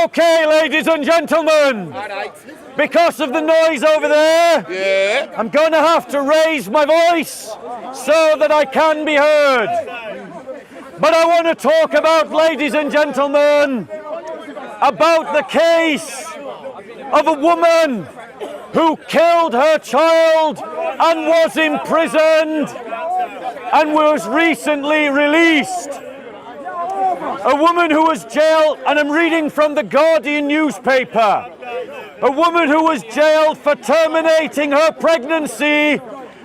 Okay, ladies and gentlemen, because of the noise over there, I'm going to have to raise my voice so that I can be heard. But I want to talk about, ladies and gentlemen, about the case of a woman who killed her child and was imprisoned and was recently released. A woman who was jailed, and I'm reading from the Guardian newspaper, a woman who was jailed for terminating her pregnancy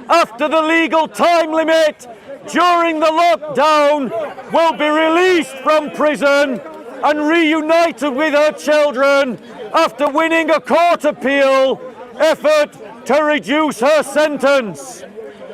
after the legal time limit during the lockdown will be released from prison and reunited with her children after winning a court appeal effort to reduce her sentence.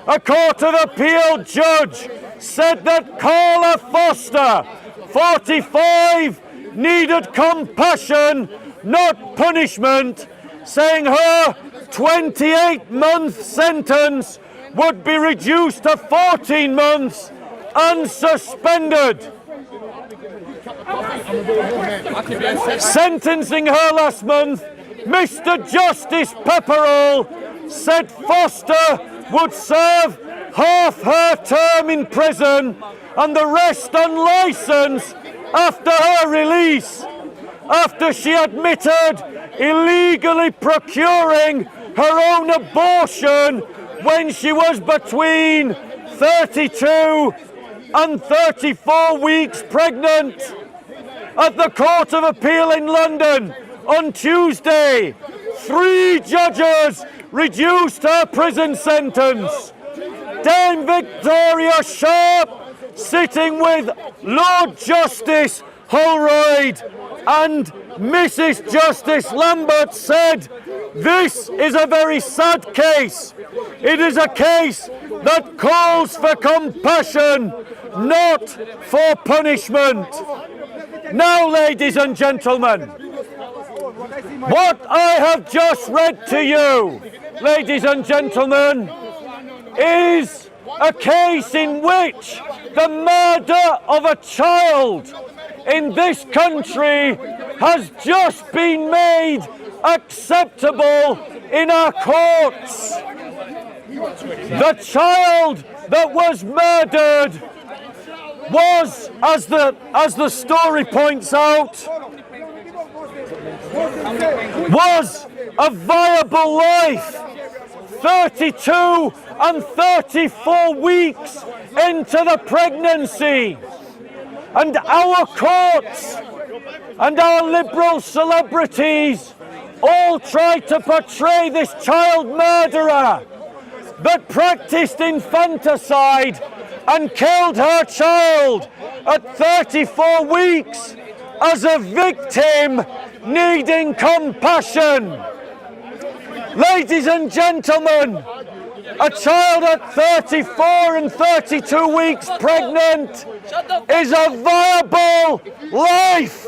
A Court of Appeal judge said that Carla Foster, 45, needed compassion, not punishment, saying her 28-month sentence would be reduced to 14 months and suspended. Sentencing her last month, Mr. Justice Pepperell said Foster would serve half her term in prison and the rest on licence after her release, after she admitted illegally procuring her own abortion when she was between 32 and 34 weeks pregnant. At the Court of Appeal in London on Tuesday, 3 judges reduced her prison sentence. Dame Victoria Sharp, sitting with Lord Justice Holroyd and Mrs. Justice Lambert, said, "This is a very sad case. It is a case that calls for compassion, not for punishment." Now, ladies and gentlemen, what I have just read to you, ladies and gentlemen, is a case in which the murder of a child in this country has just been made acceptable in our courts. The child that was murdered was, as the story points out, was a viable life 32 and 34 weeks into the pregnancy. And our courts and our liberal celebrities all try to portray this child murderer that practiced infanticide and killed her child at 34 weeks as a victim needing compassion. Ladies and gentlemen, a child at 34 and 32 weeks pregnant is a viable life.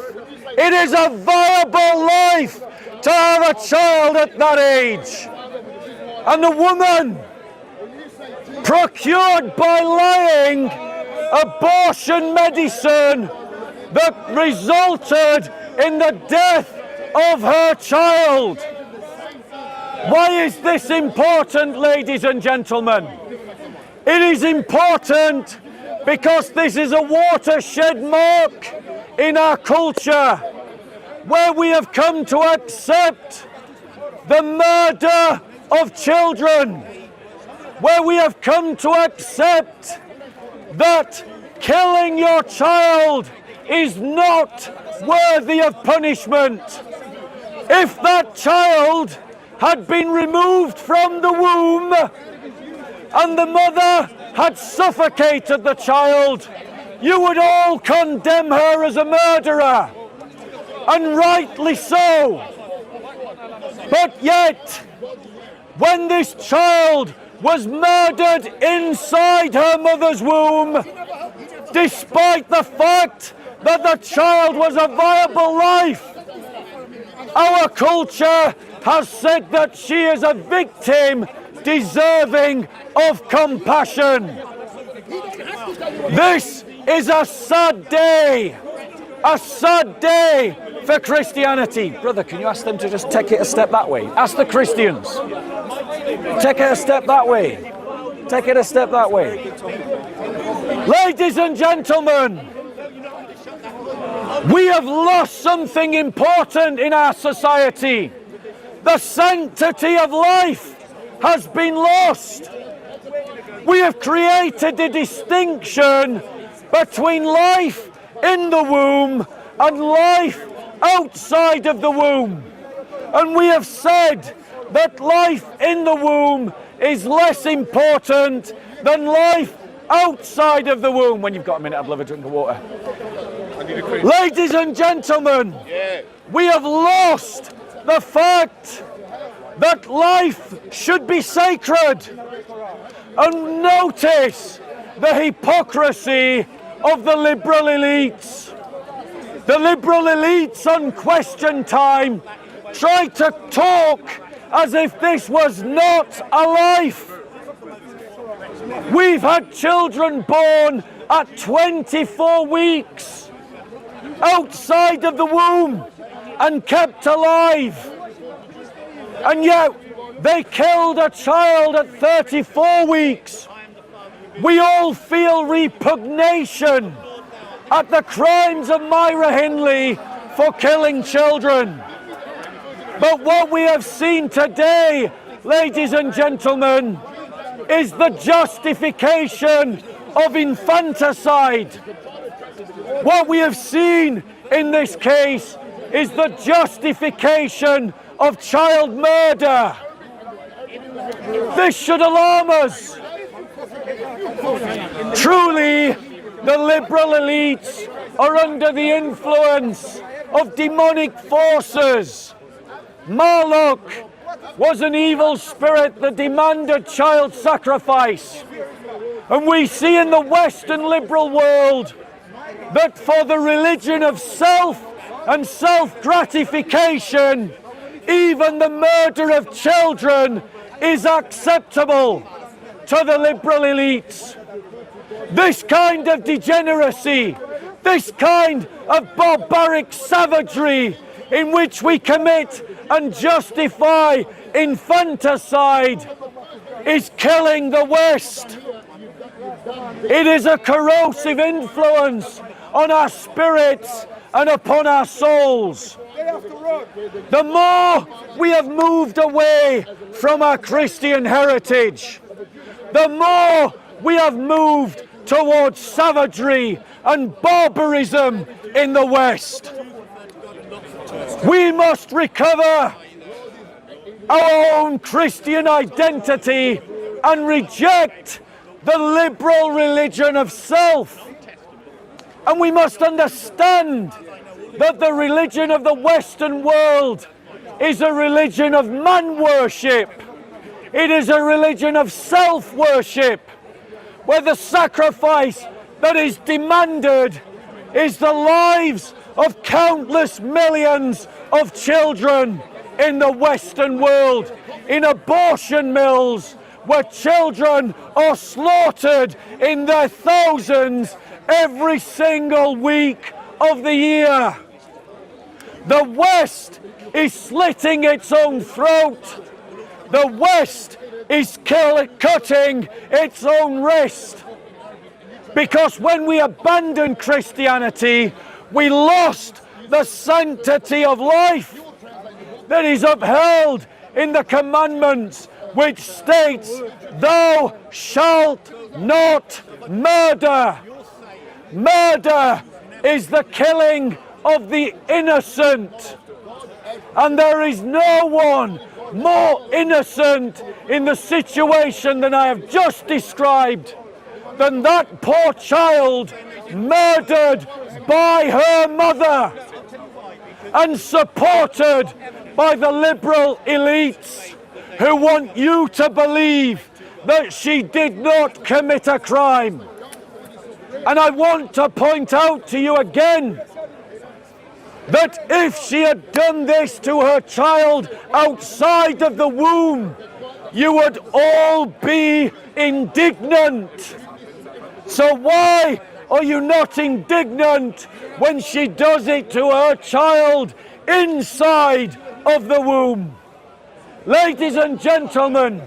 It is a viable life to have a child at that age. And the woman procured by lying abortion medicine that resulted in the death of her child. Why is this important, ladies and gentlemen? It is important because this is a watershed mark in our culture where we have come to accept the murder of children, where we have come to accept that killing your child is not worthy of punishment. If that child had been removed from the womb and the mother had suffocated the child, you would all condemn her as a murderer, and rightly so. But yet, when this child was murdered inside her mother's womb, despite the fact that the child was a viable life, our culture has said that she is a victim deserving of compassion. This is a sad day A sad day for Christianity. Brother, can you ask them to just take it a step that way? Ask the Christians. Take it a step that way. Take it a step that way. Ladies and gentlemen, we have lost something important in our society. The sanctity of life has been lost. We have created a distinction between life in the womb and life outside of the womb. And we have said that life in the womb is less important than life outside of the womb. When you've got a minute, I'd love a drink of water. Ladies and gentlemen, we have lost the fact that life should be sacred. And notice the hypocrisy of the liberal elites. The liberal elites on Question Time try to talk as if this was not a life. We've had children born at 24 weeks outside of the womb and kept alive. And yet they killed a child at 34 weeks. We all feel repugnation at the crimes of Myra Hindley for killing children. But what we have seen today, ladies and gentlemen, is the justification of infanticide. What we have seen in this case is the justification of child murder. This should alarm us. Truly, the liberal elites are under the influence of demonic forces. Marduk was an evil spirit that demanded child sacrifice. And we see in the Western liberal world that for the religion of self and self-gratification, even the murder of children is acceptable to the liberal elites. This kind of degeneracy, this kind of barbaric savagery in which we commit and justify infanticide is killing the West. It is a corrosive influence on our spirits and upon our souls. The more we have moved away from our Christian heritage, the more we have moved towards savagery and barbarism in the West. We must recover our own Christian identity and reject the liberal religion of self. And we must understand that the religion of the Western world is a religion of man worship. It is a religion of self-worship, where the sacrifice that is demanded is the lives of countless millions of children in the Western world, in abortion mills, where children are slaughtered in their thousands every single week of the year. The West is slitting its own throat. The West is cutting its own wrist. Because when we abandoned Christianity, we lost the sanctity of life that is upheld in the commandments, which states, "Thou shalt not murder." Murder is the killing of the innocent. And there is no one more innocent in the situation than I have just described than that poor child murdered by her mother and supported by the liberal elites who want you to believe that she did not commit a crime. And I want to point out to you again that if she had done this to her child outside of the womb, you would all be indignant. So why Are you not indignant when she does it to her child inside of the womb? Ladies and gentlemen,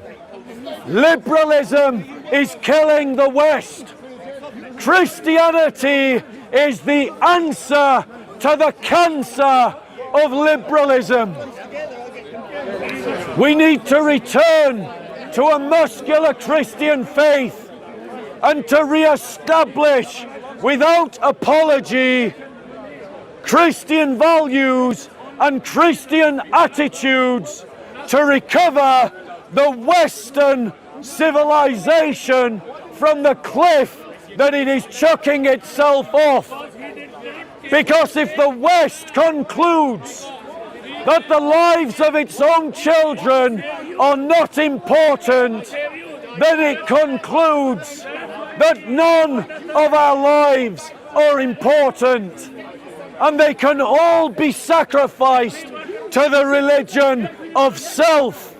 liberalism is killing the West. Christianity is the answer to the cancer of liberalism. We need to return to a muscular Christian faith and to re-establish, without apology, Christian values and Christian attitudes to recover the Western civilization from the cliff that it is chucking itself off. Because if the West concludes that the lives of its own children are not important, then it concludes that none of our lives are important, and they can all be sacrificed to the religion of self.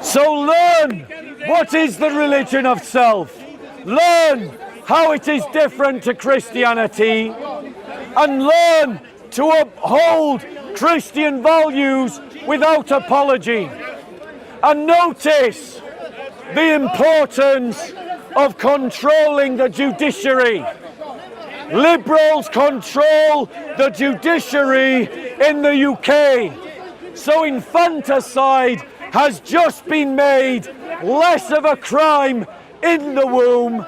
So learn what is the religion of self. Learn how it is different to Christianity, and learn to uphold Christian values without apology. And notice the importance of controlling the judiciary. Liberals control the judiciary in the UK. So infanticide has just been made less of a crime in the womb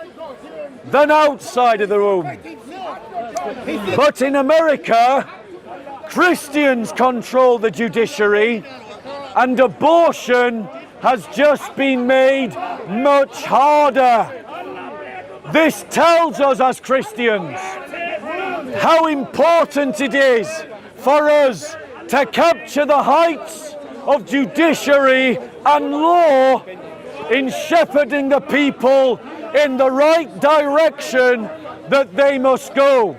than outside of the womb. But in America, Christians control the judiciary, and abortion has just been made much harder. This tells us as Christians how important it is for us to capture the heights of judiciary and law in shepherding the people in the right direction that they must go.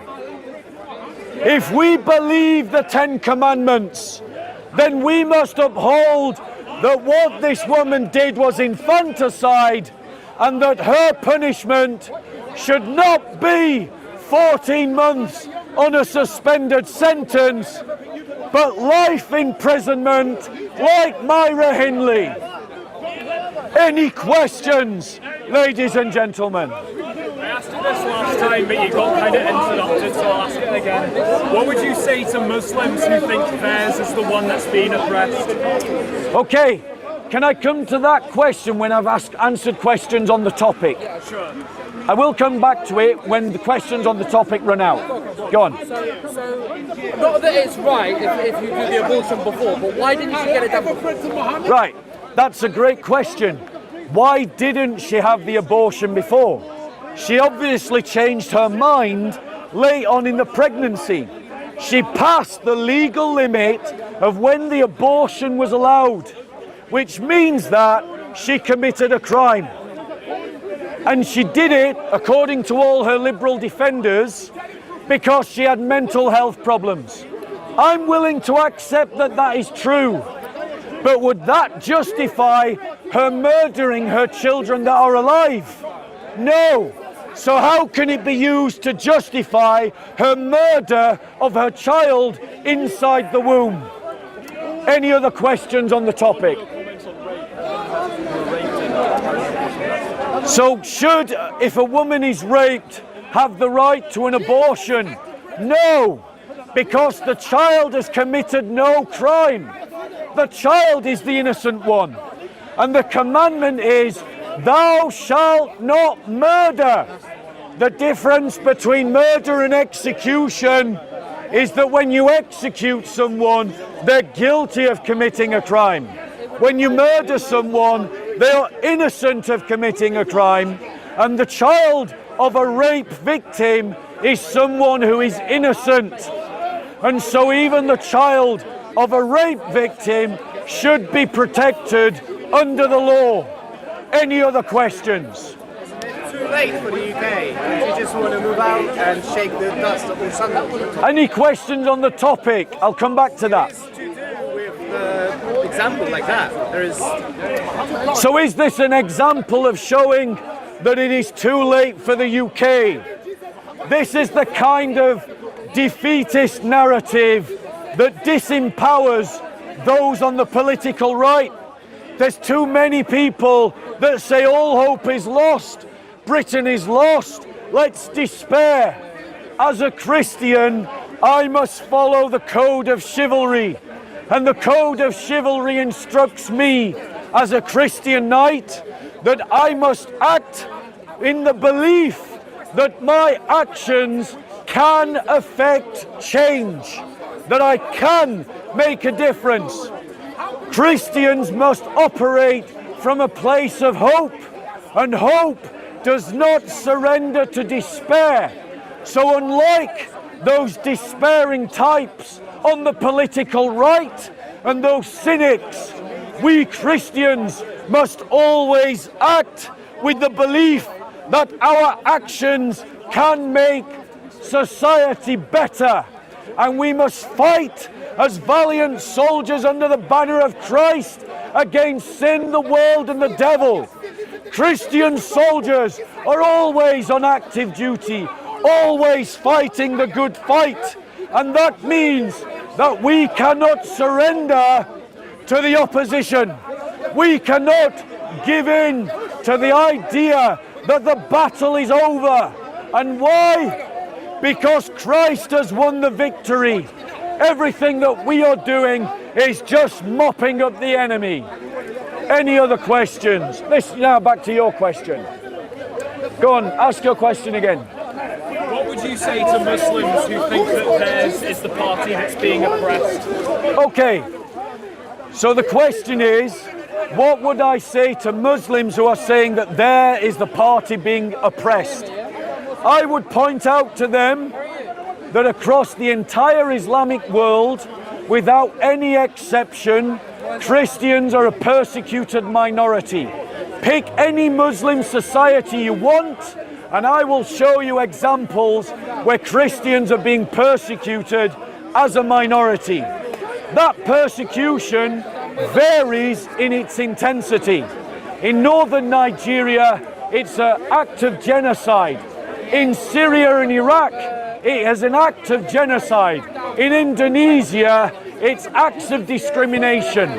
If we believe the Ten Commandments, then we must uphold that what this woman did was infanticide, and that her punishment should not be 14 months on a suspended sentence, but life imprisonment like Myra Hindley. Any questions, ladies and gentlemen? I asked you this last time, but you got kind of interrupted, so I'll ask it again. What would you say to Muslims who think theirs is the one that's being oppressed? Okay, can I come to that question when I've answered questions on the topic? Sure. I will come back to it when the questions on the topic run out. Go on. So not that it's right if you do the abortion before, but why didn't she get it done before? Right, that's a great question. Why didn't she have the abortion before? She obviously changed her mind late on in the pregnancy. She passed the legal limit of when the abortion was allowed, which means that she committed a crime. And she did it, according to all her liberal defenders, because she had mental health problems. I'm willing to accept that that is true. But would that justify her murdering her children that are alive? No. So how can it be used to justify her murder of her child inside the womb? Any other questions on the topic? So should, if a woman is raped, have the right to an abortion? No, because the child has committed no crime. The child is the innocent one. And the commandment is, thou shalt not murder. The difference between murder and execution is that when you execute someone, they're guilty of committing a crime. When you murder someone, they are innocent of committing a crime. And the child of a rape victim is someone who is innocent. And so even the child of a rape victim should be protected under the law. Any other questions? Too late for the UK. You just want to move out and shake the dust of the sun. Any questions on the topic? I'll come back to that. To do with example like that, there is. So is this an example of showing that it is too late for the UK? This is the kind of defeatist narrative that disempowers those on the political right. There's too many people that say all hope is lost, Britain is lost, let's despair. As a Christian, I must follow the code of chivalry, and the code of chivalry instructs me as a Christian knight that I must act in the belief that my actions can affect change, that I can make a difference. Christians must operate from a place of hope, and hope does not surrender to despair. So unlike those despairing types on the political right and those cynics, we Christians must always act with the belief that our actions can make society better, and we must fight as valiant soldiers under the banner of Christ against sin, the world, and the devil. Christian soldiers are always on active duty, always fighting the good fight, and that means that we cannot surrender to the opposition. We cannot give in to the idea that the battle is over. And why? Because Christ has won the victory. Everything that we are doing is just mopping up the enemy. Any other questions? Now back to your question. Go on, ask your question again. What would you say to Muslims who think that theirs is the party that's being oppressed? Okay, so the question is, what would I say to Muslims who are saying that there is the party being oppressed? I would point out to them that across the entire Islamic world, without any exception, Christians are a persecuted minority. Pick any Muslim society you want, and I will show you examples where Christians are being persecuted as a minority. That persecution varies in its intensity. In northern Nigeria, it's an act of genocide. In Syria and Iraq, it is an act of genocide. In Indonesia, it's acts of discrimination.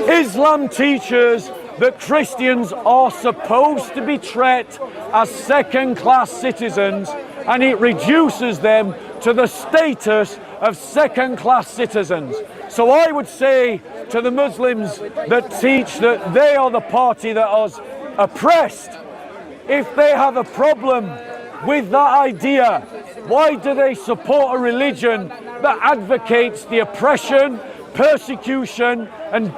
Islam teaches that Christians are supposed to be treated as second-class citizens, and it reduces them to the status of second-class citizens. So I would say to the Muslims that teach that they are the party that is oppressed, if they have a problem with that idea, why do they support a religion that advocates the oppression, persecution, and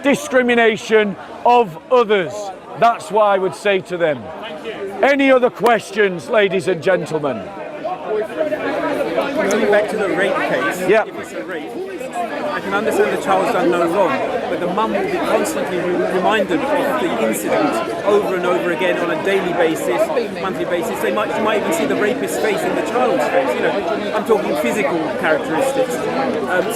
discrimination of others? That's what I would say to them. Any other questions, ladies and gentlemen? Going back to the rape case, Yeah. if it's a rape, I can understand the child's done no wrong, but the mum will be constantly reminded of the incident over and over again on a daily basis, monthly basis. She might even see the rapist's face in the child's face. You know, I'm talking physical characteristics.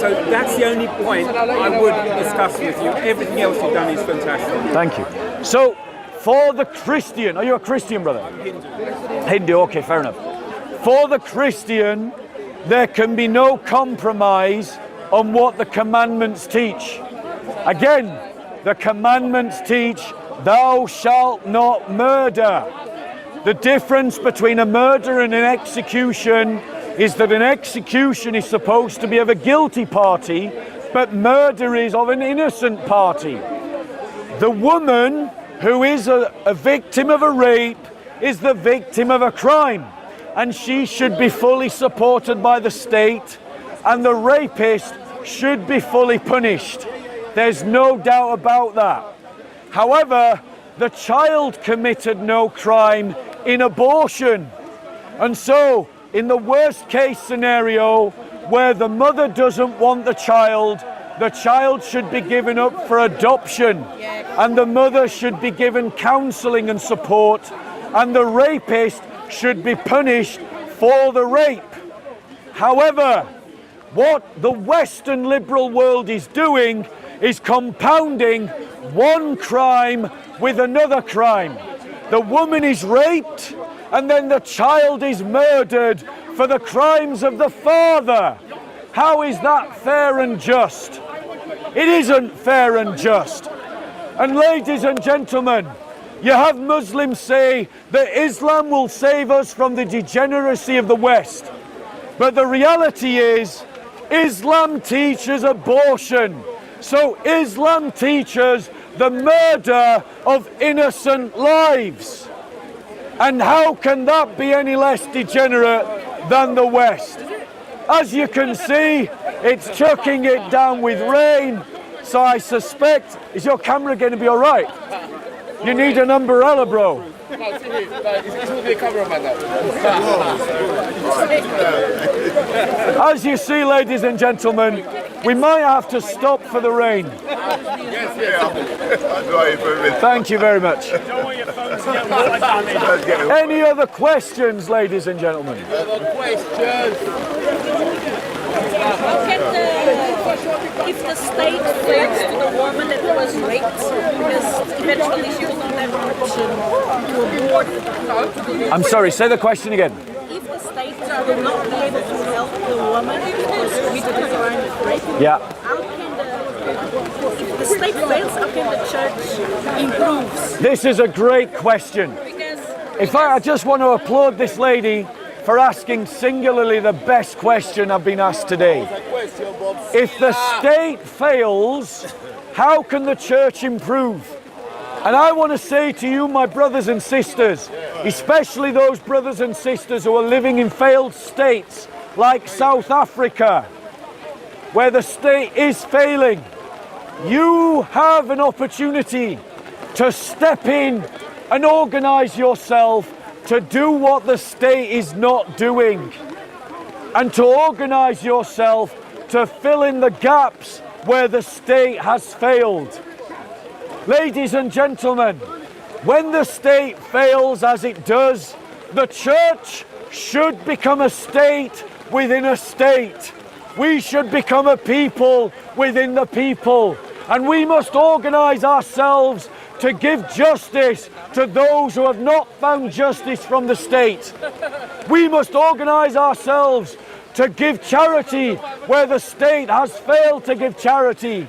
So that's the only point I would discuss with you. Everything else you've done is fantastic. Thank you. So, for the Christian, are you a Christian, brother? Hindu, okay, fair enough. For the Christian, there can be no compromise on what the commandments teach. Again, the commandments teach, thou shalt not murder. The difference between a murder and an execution is that an execution is supposed to be of a guilty party, but murder is of an innocent party. The woman who is a victim of a rape is the victim of a crime, and she should be fully supported by the state, and the rapist should be fully punished. There's no doubt about that. However, the child committed no crime in abortion. And so, in the worst case scenario, where the mother doesn't want the child should be given up for adoption, and the mother should be given counselling and support, and the rapist should be punished for the rape. However, what the Western liberal world is doing is compounding one crime with another crime. The woman is raped, and then the child is murdered for the crimes of the father. How is that fair and just? It isn't fair and just. And ladies and gentlemen, you have Muslims say that Islam will save us from the degeneracy of the West. But the reality is, Islam teaches abortion. So Islam teaches the murder of innocent lives. And how can that be any less degenerate than the West? As you can see, it's chucking it down with rain. So I suspect, is your camera going to be all right? You need an umbrella, bro. As you see, ladies and gentlemen, we might have to stop for the rain. Thank you very much. Any other questions, ladies and gentlemen? If the state fails to the woman that was raped, because eventually she will not have an option to abort. I'm sorry, say the question again. If the state will not be able to help the woman who was committed the crime of rape, Yeah. how can if the state fails, how can the church improve? This is a great question. I just want to applaud this lady for asking singularly the best question I've been asked today. If the state fails, how can the church improve? And I want to say to you, my brothers and sisters, especially those brothers and sisters who are living in failed states like South Africa, where the state is failing, you have an opportunity to step in and organize yourself to do what the state is not doing, and to organize yourself to fill in the gaps where the state has failed. Ladies and gentlemen, when the state fails as it does, the church should become a state within a state. We should become a people within the people, and we must organize ourselves to give justice to those who have not found justice from the state. We must organize ourselves to give charity where the state has failed to give charity.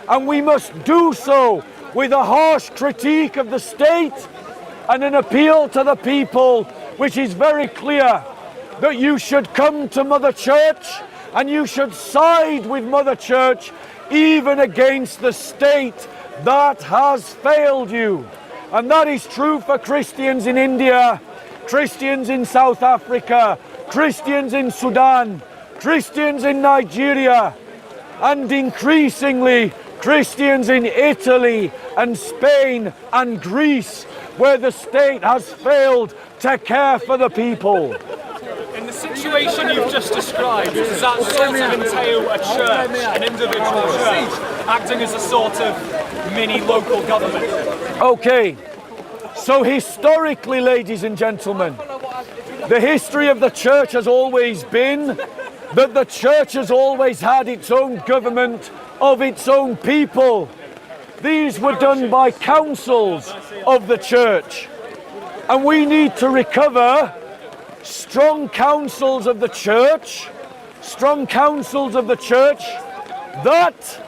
And we must do so with a harsh critique of the state and an appeal to the people, which is very clear, that you should come to Mother Church and you should side with Mother Church even against the state that has failed you. And that is true for Christians in India, Christians in South Africa, Christians in Sudan, Christians in Nigeria, and increasingly Christians in Italy and Spain and Greece, where the state has failed to care for the people. In the situation you've just described, does that sort of entail a church, an individual church, acting as a sort of mini local government? Okay, so historically, ladies and gentlemen, the history of the church has always been that the church has always had its own government of its own people. These were done by councils of the church, and we need to recover strong councils of the church that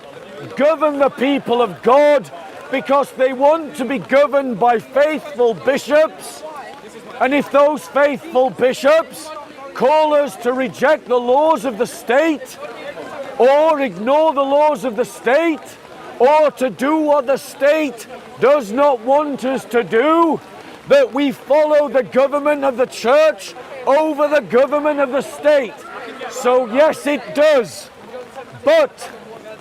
govern the people of God, because they want to be governed by faithful bishops. And if those faithful bishops call us to reject the laws of the state, or ignore the laws of the state, or to do what the state does not want us to do, that we follow the government of the church over the government of the state. So yes, it does. But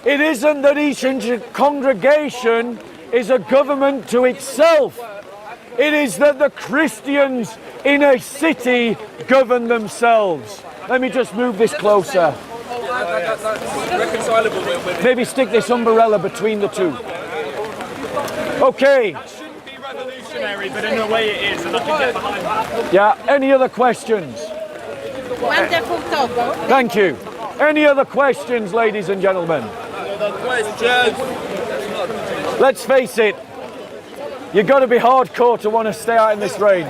it isn't that each congregation is a government to itself. It is that the Christians in a city govern themselves. Let me just move this closer. Maybe stick this umbrella between the two. Okay. That shouldn't be revolutionary, but in a way it is, and I can get behind that. Yeah, any other questions? Wonderful talk. Thank you. Any other questions, ladies and gentlemen? Let's face it, you've got to be hardcore to want to stay out in this rain.